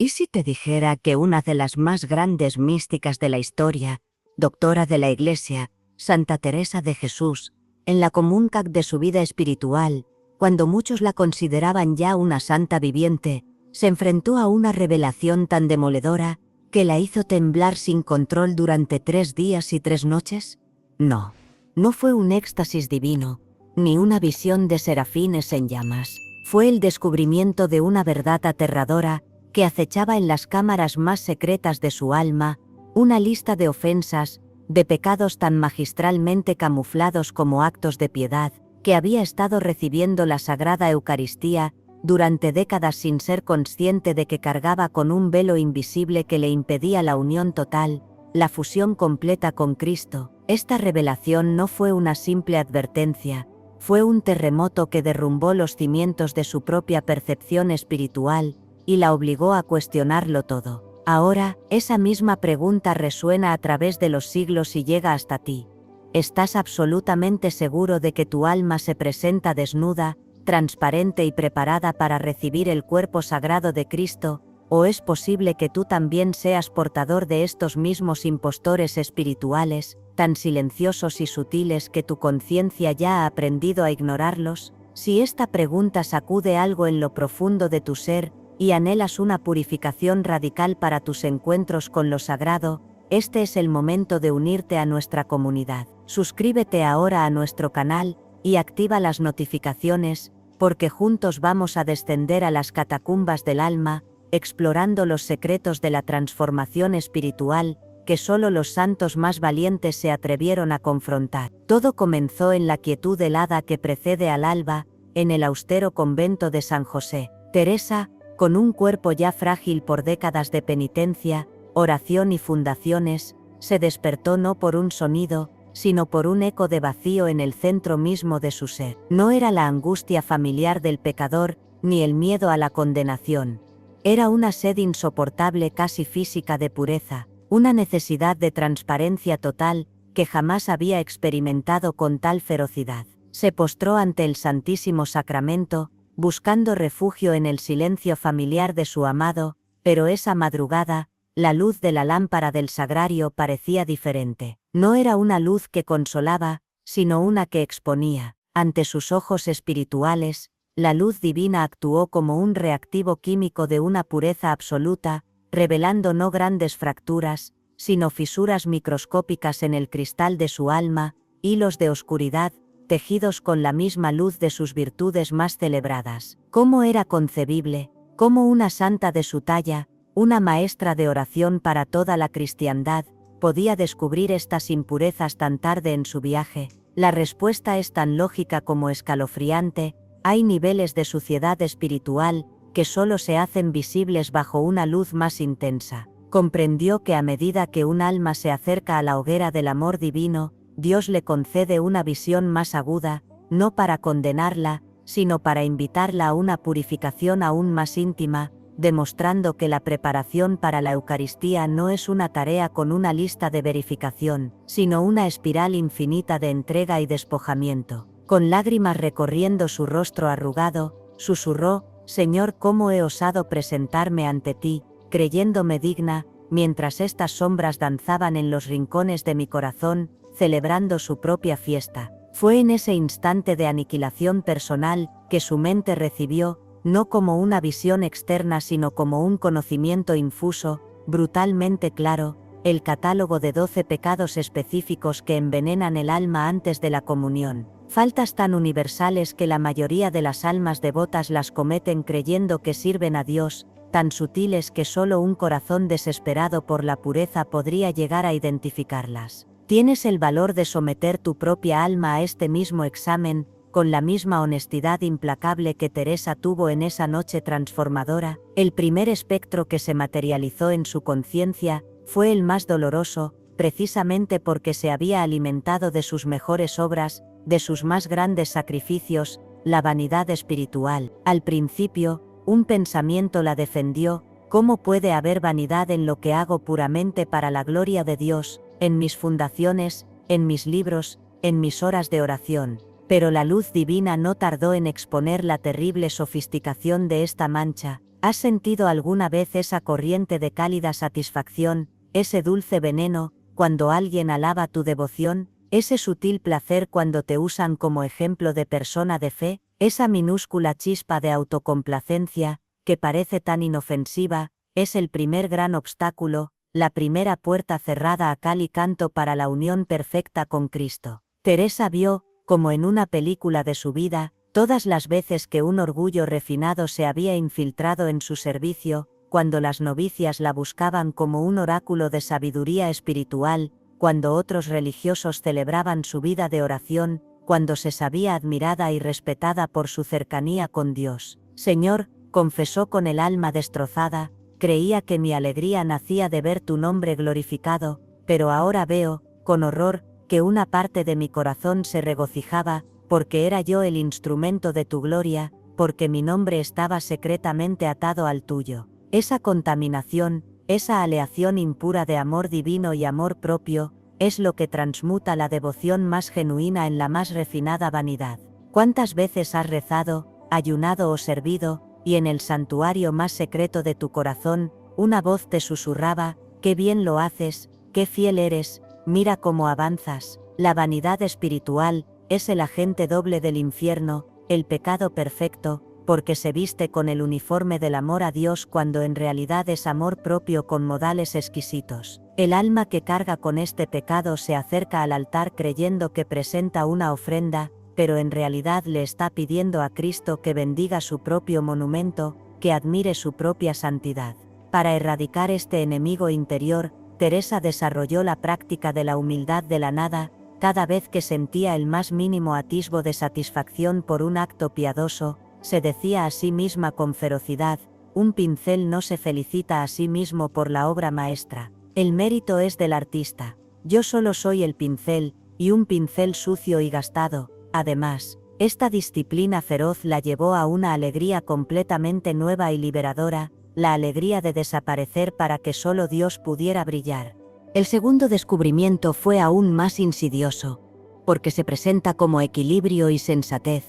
¿Y si te dijera que una de las más grandes místicas de la historia, doctora de la Iglesia, Santa Teresa de Jesús, en la comunidad de su vida espiritual, cuando muchos la consideraban ya una santa viviente, se enfrentó a una revelación tan demoledora que la hizo temblar sin control durante 3 días y 3 noches? No, no fue un éxtasis divino, ni una visión de serafines en llamas. Fue el descubrimiento de una verdad aterradora que acechaba en las cámaras más secretas de su alma, una lista de ofensas, de pecados tan magistralmente camuflados como actos de piedad, que había estado recibiendo la Sagrada Eucaristía durante décadas sin ser consciente de que cargaba con un velo invisible que le impedía la unión total, la fusión completa con Cristo. Esta revelación no fue una simple advertencia, fue un terremoto que derrumbó los cimientos de su propia percepción espiritual y la obligó a cuestionarlo todo. Ahora, esa misma pregunta resuena a través de los siglos y llega hasta ti. ¿Estás absolutamente seguro de que tu alma se presenta desnuda, transparente y preparada para recibir el cuerpo sagrado de Cristo, o es posible que tú también seas portador de estos mismos impostores espirituales, tan silenciosos y sutiles que tu conciencia ya ha aprendido a ignorarlos? Si esta pregunta sacude algo en lo profundo de tu ser, y anhelas una purificación radical para tus encuentros con lo sagrado, este es el momento de unirte a nuestra comunidad. Suscríbete ahora a nuestro canal, y activa las notificaciones, porque juntos vamos a descender a las catacumbas del alma, explorando los secretos de la transformación espiritual, que solo los santos más valientes se atrevieron a confrontar. Todo comenzó en la quietud helada que precede al alba, en el austero convento de San José. Teresa, con un cuerpo ya frágil por décadas de penitencia, oración y fundaciones, se despertó no por un sonido, sino por un eco de vacío en el centro mismo de su ser. No era la angustia familiar del pecador, ni el miedo a la condenación. Era una sed insoportable casi física de pureza, una necesidad de transparencia total, que jamás había experimentado con tal ferocidad. Se postró ante el Santísimo Sacramento, buscando refugio en el silencio familiar de su amado, pero esa madrugada, la luz de la lámpara del sagrario parecía diferente. No era una luz que consolaba, sino una que exponía. Ante sus ojos espirituales, la luz divina actuó como un reactivo químico de una pureza absoluta, revelando no grandes fracturas, sino fisuras microscópicas en el cristal de su alma, hilos de oscuridad, tejidos con la misma luz de sus virtudes más celebradas. ¿Cómo era concebible, cómo una santa de su talla, una maestra de oración para toda la cristiandad, podía descubrir estas impurezas tan tarde en su viaje? La respuesta es tan lógica como escalofriante: hay niveles de suciedad espiritual que solo se hacen visibles bajo una luz más intensa. Comprendió que a medida que un alma se acerca a la hoguera del amor divino, Dios le concede una visión más aguda, no para condenarla, sino para invitarla a una purificación aún más íntima, demostrando que la preparación para la Eucaristía no es una tarea con una lista de verificación, sino una espiral infinita de entrega y despojamiento. Con lágrimas recorriendo su rostro arrugado, susurró: Señor, ¿cómo he osado presentarme ante ti, creyéndome digna, mientras estas sombras danzaban en los rincones de mi corazón, celebrando su propia fiesta? Fue en ese instante de aniquilación personal que su mente recibió, no como una visión externa sino como un conocimiento infuso, brutalmente claro, el catálogo de 12 pecados específicos que envenenan el alma antes de la comunión. Faltas tan universales que la mayoría de las almas devotas las cometen creyendo que sirven a Dios, tan sutiles que solo un corazón desesperado por la pureza podría llegar a identificarlas. ¿Tienes el valor de someter tu propia alma a este mismo examen, con la misma honestidad implacable que Teresa tuvo en esa noche transformadora? El primer espectro que se materializó en su conciencia fue el más doloroso, precisamente porque se había alimentado de sus mejores obras, de sus más grandes sacrificios, la vanidad espiritual. Al principio, un pensamiento la defendió: ¿cómo puede haber vanidad en lo que hago puramente para la gloria de Dios, en mis fundaciones, en mis libros, en mis horas de oración? Pero la luz divina no tardó en exponer la terrible sofisticación de esta mancha. ¿Has sentido alguna vez esa corriente de cálida satisfacción, ese dulce veneno, cuando alguien alaba tu devoción, ese sutil placer cuando te usan como ejemplo de persona de fe, esa minúscula chispa de autocomplacencia, que parece tan inofensiva, es el primer gran obstáculo, la primera puerta cerrada a cal y canto para la unión perfecta con Cristo? Teresa vio, como en una película de su vida, todas las veces que un orgullo refinado se había infiltrado en su servicio, cuando las novicias la buscaban como un oráculo de sabiduría espiritual, cuando otros religiosos celebraban su vida de oración, cuando se sabía admirada y respetada por su cercanía con Dios. Señor, confesó con el alma destrozada, creía que mi alegría nacía de ver tu nombre glorificado, pero ahora veo, con horror, que una parte de mi corazón se regocijaba, porque era yo el instrumento de tu gloria, porque mi nombre estaba secretamente atado al tuyo. Esa contaminación, esa aleación impura de amor divino y amor propio, es lo que transmuta la devoción más genuina en la más refinada vanidad. ¿Cuántas veces has rezado, ayunado o servido, y en el santuario más secreto de tu corazón, una voz te susurraba, qué bien lo haces, qué fiel eres, mira cómo avanzas? La vanidad espiritual es el agente doble del infierno, el pecado perfecto, porque se viste con el uniforme del amor a Dios cuando en realidad es amor propio con modales exquisitos. El alma que carga con este pecado se acerca al altar creyendo que presenta una ofrenda, pero en realidad le está pidiendo a Cristo que bendiga su propio monumento, que admire su propia santidad. Para erradicar este enemigo interior, Teresa desarrolló la práctica de la humildad de la nada. Cada vez que sentía el más mínimo atisbo de satisfacción por un acto piadoso, se decía a sí misma con ferocidad, un pincel no se felicita a sí mismo por la obra maestra. El mérito es del artista. Yo solo soy el pincel, y un pincel sucio y gastado. Además, esta disciplina feroz la llevó a una alegría completamente nueva y liberadora, la alegría de desaparecer para que solo Dios pudiera brillar. El segundo descubrimiento fue aún más insidioso, porque se presenta como equilibrio y sensatez,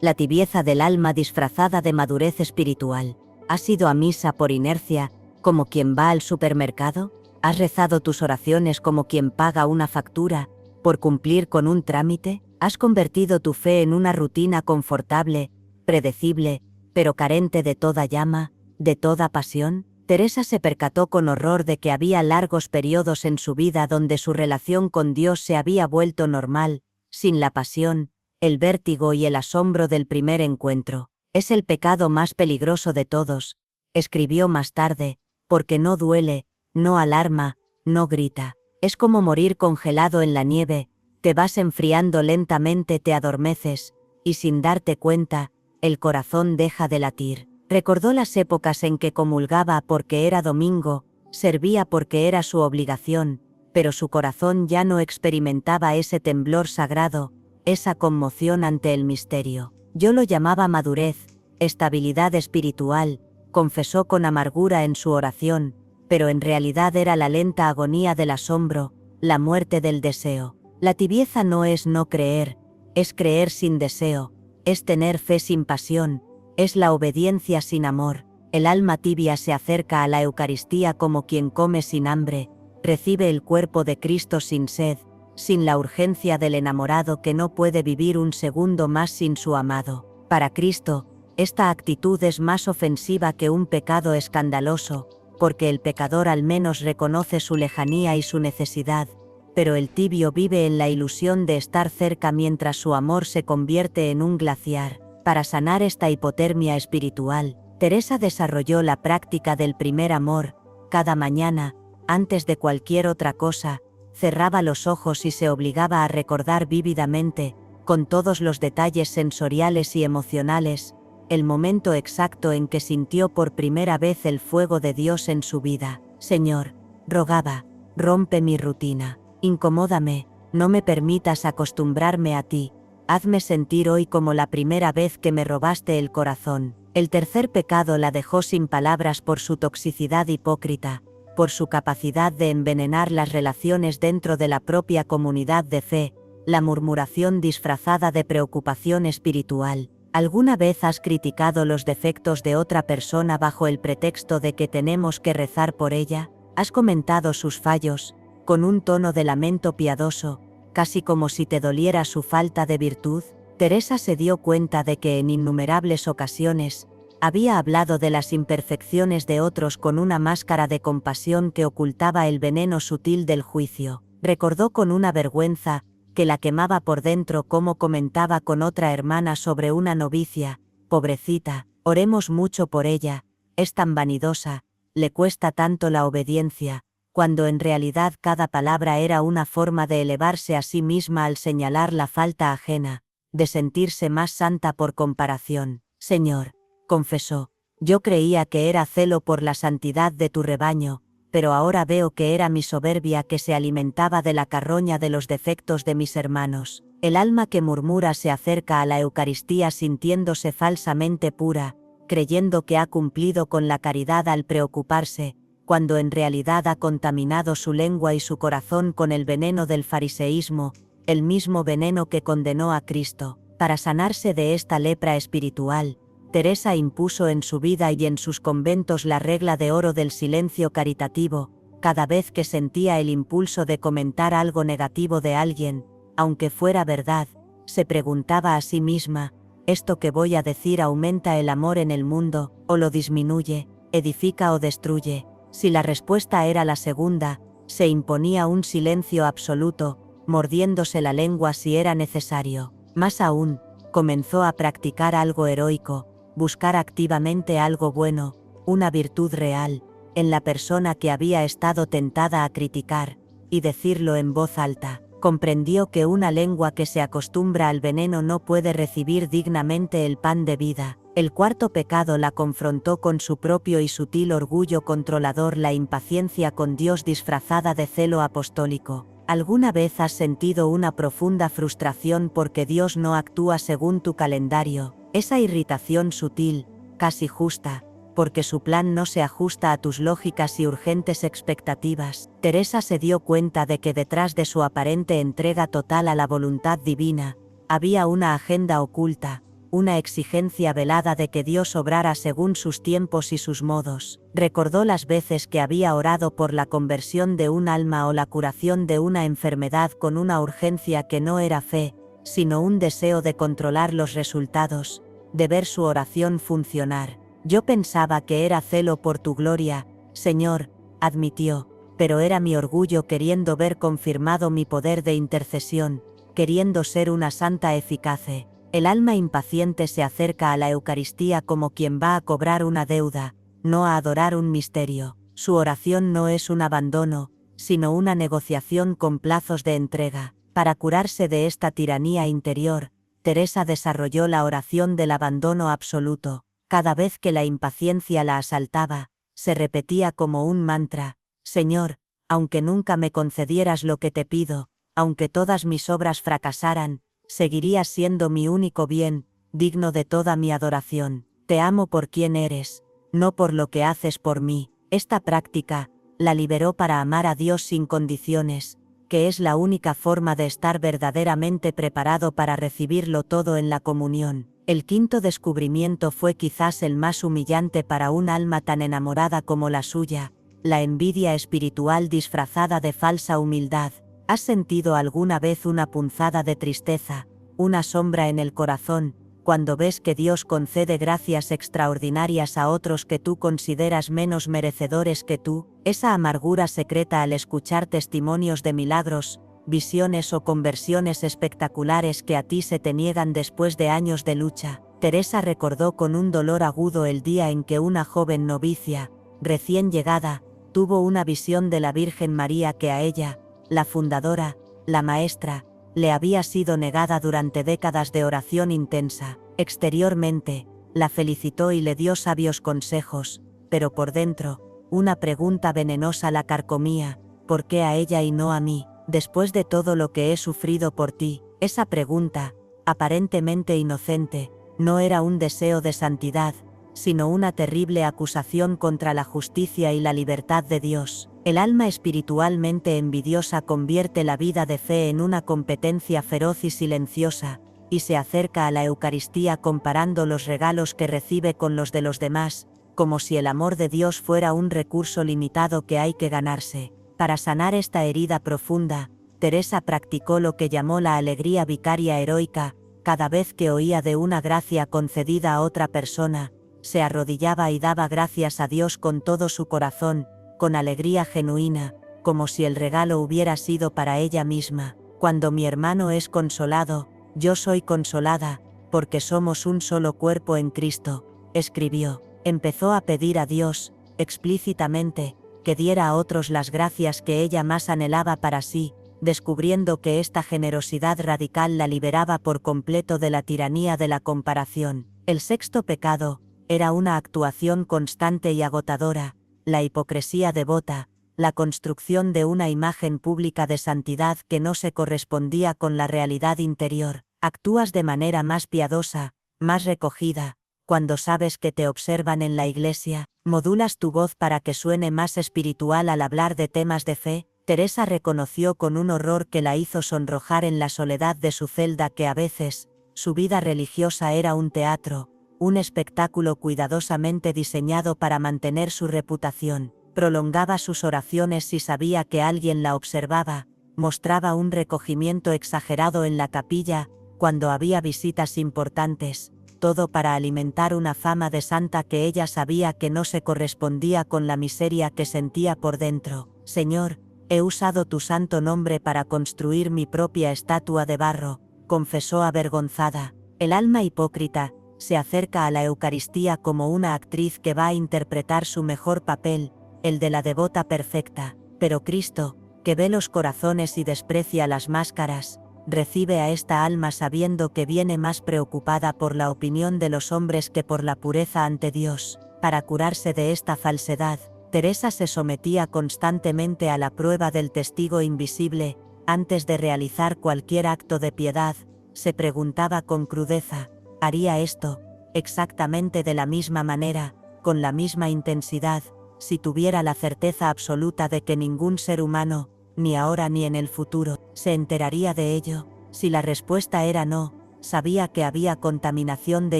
la tibieza del alma disfrazada de madurez espiritual. ¿Has ido a misa por inercia, como quien va al supermercado? ¿Has rezado tus oraciones como quien paga una factura, por cumplir con un trámite? ¿Has convertido tu fe en una rutina confortable, predecible, pero carente de toda llama, de toda pasión? Teresa se percató con horror de que había largos periodos en su vida donde su relación con Dios se había vuelto normal, sin la pasión, el vértigo y el asombro del primer encuentro. Es el pecado más peligroso de todos, escribió más tarde, porque no duele, no alarma, no grita. Es como morir congelado en la nieve, te vas enfriando lentamente, te adormeces, y sin darte cuenta, el corazón deja de latir. Recordó las épocas en que comulgaba porque era domingo, servía porque era su obligación, pero su corazón ya no experimentaba ese temblor sagrado, esa conmoción ante el misterio. Yo lo llamaba madurez, estabilidad espiritual, confesó con amargura en su oración, pero en realidad era la lenta agonía del asombro, la muerte del deseo. La tibieza no es no creer, es creer sin deseo, es tener fe sin pasión, es la obediencia sin amor. El alma tibia se acerca a la Eucaristía como quien come sin hambre, recibe el cuerpo de Cristo sin sed, sin la urgencia del enamorado que no puede vivir un segundo más sin su amado. Para Cristo, esta actitud es más ofensiva que un pecado escandaloso, porque el pecador al menos reconoce su lejanía y su necesidad, pero el tibio vive en la ilusión de estar cerca mientras su amor se convierte en un glaciar. Para sanar esta hipotermia espiritual, Teresa desarrolló la práctica del primer amor. Cada mañana, antes de cualquier otra cosa, cerraba los ojos y se obligaba a recordar vívidamente, con todos los detalles sensoriales y emocionales, el momento exacto en que sintió por primera vez el fuego de Dios en su vida. Señor, rogaba, rompe mi rutina, incomódame, no me permitas acostumbrarme a ti, hazme sentir hoy como la primera vez que me robaste el corazón. El tercer pecado la dejó sin palabras por su toxicidad hipócrita, por su capacidad de envenenar las relaciones dentro de la propia comunidad de fe, la murmuración disfrazada de preocupación espiritual. ¿Alguna vez has criticado los defectos de otra persona bajo el pretexto de que tenemos que rezar por ella? ¿Has comentado sus fallos, con un tono de lamento piadoso, casi como si te doliera su falta de virtud? Teresa se dio cuenta de que en innumerables ocasiones había hablado de las imperfecciones de otros con una máscara de compasión que ocultaba el veneno sutil del juicio. Recordó con una vergüenza que la quemaba por dentro cómo comentaba con otra hermana sobre una novicia: pobrecita, oremos mucho por ella, es tan vanidosa, le cuesta tanto la obediencia, cuando en realidad cada palabra era una forma de elevarse a sí misma al señalar la falta ajena, de sentirse más santa por comparación. Señor, confesó, yo creía que era celo por la santidad de tu rebaño, pero ahora veo que era mi soberbia que se alimentaba de la carroña de los defectos de mis hermanos. El alma que murmura se acerca a la Eucaristía sintiéndose falsamente pura, creyendo que ha cumplido con la caridad al preocuparse, cuando en realidad ha contaminado su lengua y su corazón con el veneno del fariseísmo, el mismo veneno que condenó a Cristo. Para sanarse de esta lepra espiritual, Teresa impuso en su vida y en sus conventos la regla de oro del silencio caritativo. Cada vez que sentía el impulso de comentar algo negativo de alguien, aunque fuera verdad, se preguntaba a sí misma: ¿esto que voy a decir aumenta el amor en el mundo, o lo disminuye, edifica o destruye? Si la respuesta era la segunda, se imponía un silencio absoluto, mordiéndose la lengua si era necesario. Más aún, comenzó a practicar algo heroico, buscar activamente algo bueno, una virtud real, en la persona que había estado tentada a criticar, y decirlo en voz alta. Comprendió que una lengua que se acostumbra al veneno no puede recibir dignamente el pan de vida. El cuarto pecado la confrontó con su propio y sutil orgullo controlador, la impaciencia con Dios disfrazada de celo apostólico. ¿Alguna vez has sentido una profunda frustración porque Dios no actúa según tu calendario? Esa irritación sutil, casi justa, porque su plan no se ajusta a tus lógicas y urgentes expectativas. Teresa se dio cuenta de que detrás de su aparente entrega total a la voluntad divina, había una agenda oculta, una exigencia velada de que Dios obrara según sus tiempos y sus modos. Recordó las veces que había orado por la conversión de un alma o la curación de una enfermedad con una urgencia que no era fe, sino un deseo de controlar los resultados, de ver su oración funcionar. Yo pensaba que era celo por tu gloria, Señor, admitió, pero era mi orgullo queriendo ver confirmado mi poder de intercesión, queriendo ser una santa eficace. El alma impaciente se acerca a la Eucaristía como quien va a cobrar una deuda, no a adorar un misterio. Su oración no es un abandono, sino una negociación con plazos de entrega. Para curarse de esta tiranía interior, Teresa desarrolló la oración del abandono absoluto. Cada vez que la impaciencia la asaltaba, se repetía como un mantra: Señor, aunque nunca me concedieras lo que te pido, aunque todas mis obras fracasaran, seguirías siendo mi único bien, digno de toda mi adoración. Te amo por quien eres, no por lo que haces por mí. Esta práctica la liberó para amar a Dios sin condiciones, que es la única forma de estar verdaderamente preparado para recibirlo todo en la comunión. El quinto descubrimiento fue quizás el más humillante para un alma tan enamorada como la suya: la envidia espiritual disfrazada de falsa humildad. ¿Has sentido alguna vez una punzada de tristeza, una sombra en el corazón, cuando ves que Dios concede gracias extraordinarias a otros que tú consideras menos merecedores que tú? Esa amargura secreta al escuchar testimonios de milagros, visiones o conversiones espectaculares que a ti se te niegan después de años de lucha. Teresa recordó con un dolor agudo el día en que una joven novicia, recién llegada, tuvo una visión de la Virgen María que a ella, la fundadora, la maestra, le había sido negada durante décadas de oración intensa. Exteriormente, la felicitó y le dio sabios consejos, pero por dentro, una pregunta venenosa la carcomía: ¿por qué a ella y no a mí? Después de todo lo que he sufrido por ti. Esa pregunta, aparentemente inocente, no era un deseo de santidad, sino una terrible acusación contra la justicia y la libertad de Dios. El alma espiritualmente envidiosa convierte la vida de fe en una competencia feroz y silenciosa, y se acerca a la Eucaristía comparando los regalos que recibe con los de los demás, como si el amor de Dios fuera un recurso limitado que hay que ganarse. Para sanar esta herida profunda, Teresa practicó lo que llamó la alegría vicaria heroica. Cada vez que oía de una gracia concedida a otra persona, se arrodillaba y daba gracias a Dios con todo su corazón, con alegría genuina, como si el regalo hubiera sido para ella misma. Cuando mi hermano es consolado, yo soy consolada, porque somos un solo cuerpo en Cristo, escribió. Empezó a pedir a Dios, explícitamente, que diera a otros las gracias que ella más anhelaba para sí, descubriendo que esta generosidad radical la liberaba por completo de la tiranía de la comparación. El sexto pecado era una actuación constante y agotadora, la hipocresía devota, la construcción de una imagen pública de santidad que no se correspondía con la realidad interior. Actúas de manera más piadosa, más recogida, cuando sabes que te observan en la iglesia, modulas tu voz para que suene más espiritual al hablar de temas de fe. Teresa reconoció con un horror que la hizo sonrojar en la soledad de su celda que a veces, su vida religiosa era un teatro, un espectáculo cuidadosamente diseñado para mantener su reputación. Prolongaba sus oraciones si sabía que alguien la observaba, mostraba un recogimiento exagerado en la capilla, cuando había visitas importantes, todo para alimentar una fama de santa que ella sabía que no se correspondía con la miseria que sentía por dentro. Señor, he usado tu santo nombre para construir mi propia estatua de barro, confesó avergonzada. El alma hipócrita se acerca a la Eucaristía como una actriz que va a interpretar su mejor papel, el de la devota perfecta, pero Cristo, que ve los corazones y desprecia las máscaras, recibe a esta alma sabiendo que viene más preocupada por la opinión de los hombres que por la pureza ante Dios. Para curarse de esta falsedad, Teresa se sometía constantemente a la prueba del testigo invisible. Antes de realizar cualquier acto de piedad, se preguntaba con crudeza, ¿haría esto exactamente de la misma manera, con la misma intensidad, si tuviera la certeza absoluta de que ningún ser humano, ni ahora ni en el futuro, se enteraría de ello? Si la respuesta era no, sabía que había contaminación de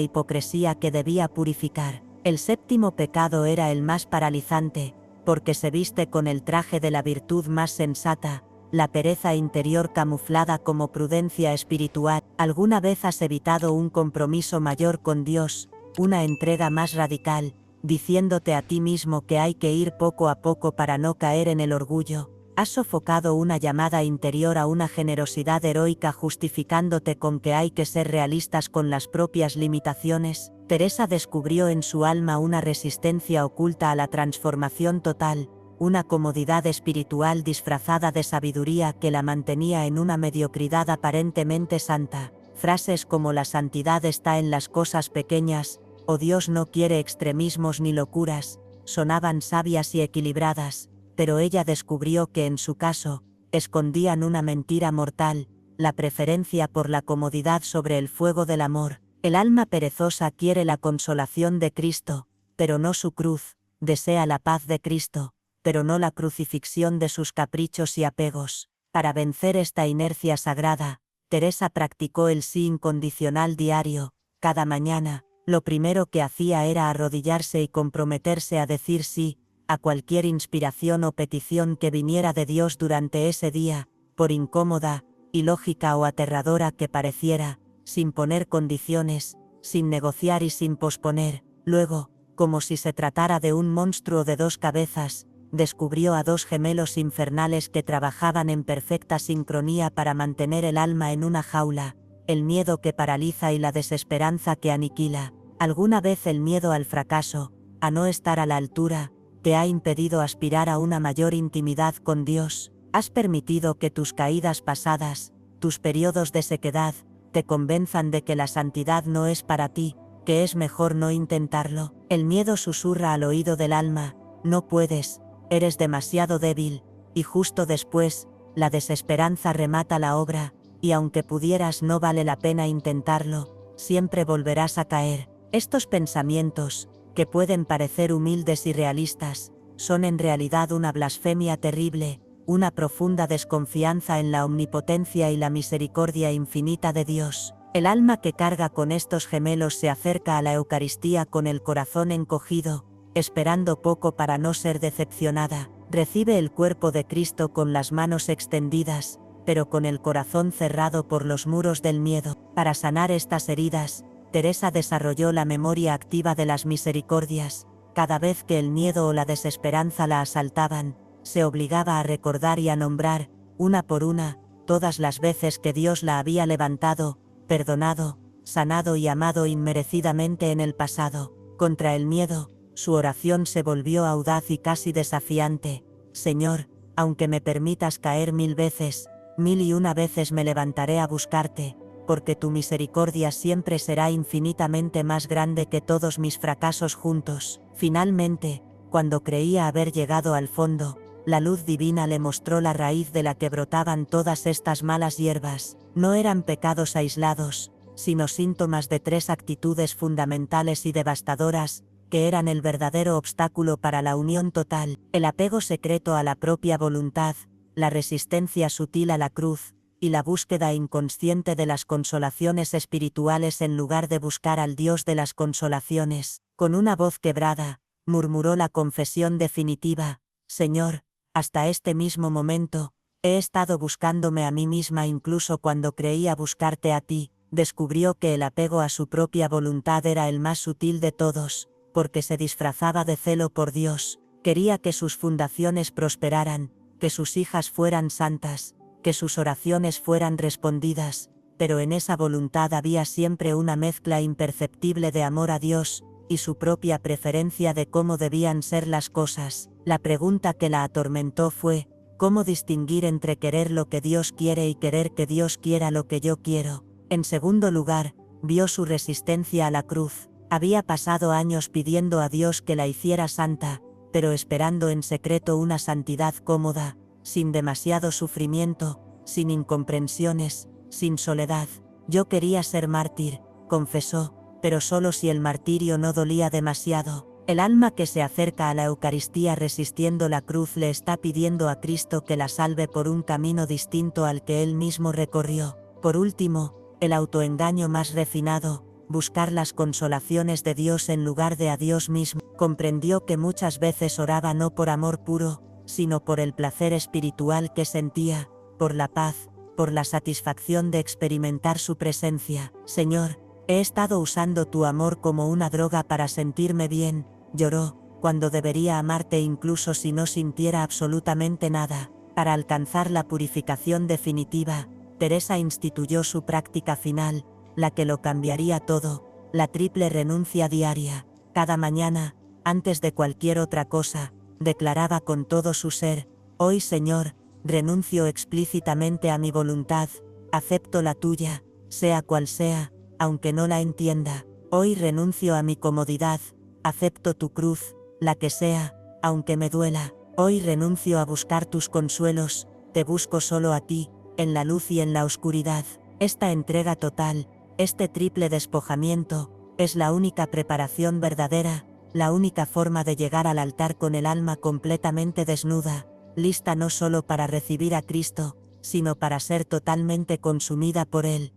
hipocresía que debía purificar. El séptimo pecado era el más paralizante, porque se viste con el traje de la virtud más sensata, la pereza interior camuflada como prudencia espiritual. ¿Alguna vez has evitado un compromiso mayor con Dios, una entrega más radical, diciéndote a ti mismo que hay que ir poco a poco para no caer en el orgullo? ¿Has sofocado una llamada interior a una generosidad heroica justificándote con que hay que ser realistas con las propias limitaciones? Teresa descubrió en su alma una resistencia oculta a la transformación total, una comodidad espiritual disfrazada de sabiduría que la mantenía en una mediocridad aparentemente santa. Frases como la santidad está en las cosas pequeñas, o Dios no quiere extremismos ni locuras, sonaban sabias y equilibradas, pero ella descubrió que en su caso, escondían una mentira mortal, la preferencia por la comodidad sobre el fuego del amor. El alma perezosa quiere la consolación de Cristo, pero no su cruz, desea la paz de Cristo, pero no la crucifixión de sus caprichos y apegos. Para vencer esta inercia sagrada, Teresa practicó el sí incondicional diario. Cada mañana, lo primero que hacía era arrodillarse y comprometerse a decir sí a cualquier inspiración o petición que viniera de Dios durante ese día, por incómoda, ilógica o aterradora que pareciera, sin poner condiciones, sin negociar y sin posponer. Luego, como si se tratara de un monstruo de dos cabezas, descubrió a dos gemelos infernales que trabajaban en perfecta sincronía para mantener el alma en una jaula, el miedo que paraliza y la desesperanza que aniquila. ¿Alguna vez el miedo al fracaso, a no estar a la altura, te ha impedido aspirar a una mayor intimidad con Dios? ¿Has permitido que tus caídas pasadas, tus periodos de sequedad, te convenzan de que la santidad no es para ti, que es mejor no intentarlo? El miedo susurra al oído del alma, no puedes, eres demasiado débil, y justo después, la desesperanza remata la obra, y aunque pudieras no vale la pena intentarlo, siempre volverás a caer. Estos pensamientos, que pueden parecer humildes y realistas, son en realidad una blasfemia terrible, una profunda desconfianza en la omnipotencia y la misericordia infinita de Dios. El alma que carga con estos gemelos se acerca a la Eucaristía con el corazón encogido, esperando poco para no ser decepcionada. Recibe el cuerpo de Cristo con las manos extendidas, pero con el corazón cerrado por los muros del miedo. Para sanar estas heridas, Teresa desarrolló la memoria activa de las misericordias. Cada vez que el miedo o la desesperanza la asaltaban, se obligaba a recordar y a nombrar, una por una, todas las veces que Dios la había levantado, perdonado, sanado y amado inmerecidamente en el pasado. Contra el miedo, su oración se volvió audaz y casi desafiante. Señor, aunque me permitas caer 1000 veces, 1001 veces me levantaré a buscarte, porque tu misericordia siempre será infinitamente más grande que todos mis fracasos juntos. Finalmente, cuando creía haber llegado al fondo, la luz divina le mostró la raíz de la que brotaban todas estas malas hierbas. No eran pecados aislados, sino síntomas de 3 actitudes fundamentales y devastadoras, que eran el verdadero obstáculo para la unión total: el apego secreto a la propia voluntad, la resistencia sutil a la cruz, y la búsqueda inconsciente de las consolaciones espirituales en lugar de buscar al Dios de las consolaciones. Con una voz quebrada, murmuró la confesión definitiva: Señor, hasta este mismo momento, he estado buscándome a mí misma incluso cuando creía buscarte a ti. Descubrió que el apego a su propia voluntad era el más sutil de todos, porque se disfrazaba de celo por Dios. Quería que sus fundaciones prosperaran, que sus hijas fueran santas, que sus oraciones fueran respondidas, pero en esa voluntad había siempre una mezcla imperceptible de amor a Dios, y su propia preferencia de cómo debían ser las cosas. La pregunta que la atormentó fue: ¿cómo distinguir entre querer lo que Dios quiere y querer que Dios quiera lo que yo quiero? En segundo lugar, vio su resistencia a la cruz. Había pasado años pidiendo a Dios que la hiciera santa, pero esperando en secreto una santidad cómoda, sin demasiado sufrimiento, sin incomprensiones, sin soledad. Yo quería ser mártir, confesó, pero solo si el martirio no dolía demasiado. El alma que se acerca a la Eucaristía resistiendo la cruz le está pidiendo a Cristo que la salve por un camino distinto al que él mismo recorrió. Por último, el autoengaño más refinado, buscar las consolaciones de Dios en lugar de a Dios mismo. Comprendió que muchas veces oraba no por amor puro, sino por el placer espiritual que sentía, por la paz, por la satisfacción de experimentar su presencia. Señor, he estado usando tu amor como una droga para sentirme bien, lloró, cuando debería amarte incluso si no sintiera absolutamente nada. Para alcanzar la purificación definitiva, Teresa instituyó su práctica final, la que lo cambiaría todo: la triple renuncia diaria. Cada mañana, antes de cualquier otra cosa, declaraba con todo su ser: hoy, Señor, renuncio explícitamente a mi voluntad, acepto la tuya, sea cual sea, aunque no la entienda. Hoy renuncio a mi comodidad, acepto tu cruz, la que sea, aunque me duela. Hoy renuncio a buscar tus consuelos, te busco solo a ti, en la luz y en la oscuridad. Esta entrega total, este triple despojamiento, es la única preparación verdadera, la única forma de llegar al altar con el alma completamente desnuda, lista no solo para recibir a Cristo, sino para ser totalmente consumida por Él.